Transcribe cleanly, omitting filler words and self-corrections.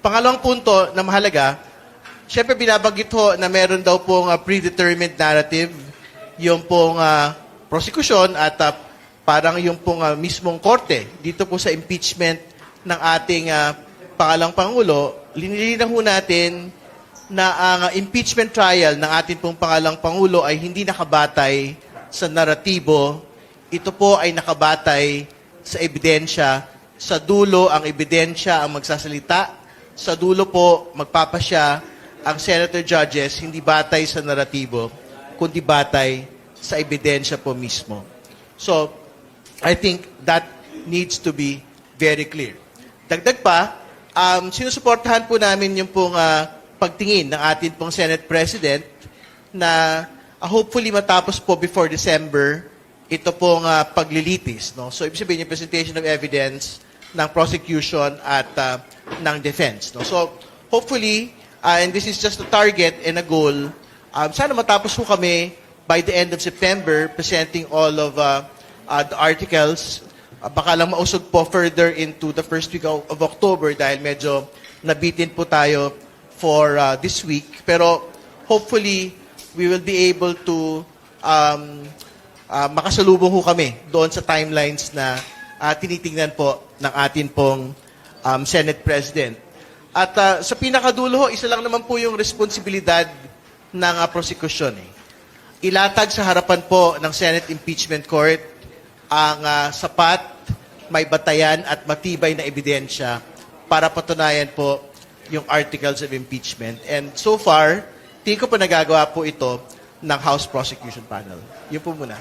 Pangalawang punto na mahalaga, syempre binabanggit ho na meron daw pong predetermined narrative, yung pong prosecution at parang yung pong mismong korte dito po sa impeachment ng ating pangalang Pangulo. Linilinaw ho natin na ang impeachment trial ng ating pong pangalang Pangulo ay hindi nakabatay sa naratibo. Ito po ay nakabatay sa ebidensya. Sa dulo, ang ebidensya ang magsasalita. Sa dulo po, magpapasya ang senator judges, hindi batay sa naratibo, kundi batay sa ebidensya po mismo. So, I think that needs to be very clear. Dagdag pa, sinusuportahan po namin yung pong pagtingin ng ating pong Senate President na hopefully matapos po before December ito pong paglilitis. No? So, ibig sabihin yung presentation of evidence ng prosecution at ng defense. No? So, hopefully, and this is just a target and a goal, sana matapos po kami by the end of September presenting all of the articles. Baka lang mausog po further into the first week of October dahil medyo nabitin po tayo for this week. Pero hopefully, we will be able to makasalubong ho kami doon sa timelines na tinitingnan po ng atin pong Senate President. At sa pinakadulo ho, isa lang naman po yung responsibilidad ng prosecution. Ilatag sa harapan po ng Senate Impeachment Court ang sapat, may batayan at matibay na ebidensya para patunayan po yung articles of impeachment. And so far, tingin ko po nagagawa po ito ng House Prosecution Panel. Yun po muna.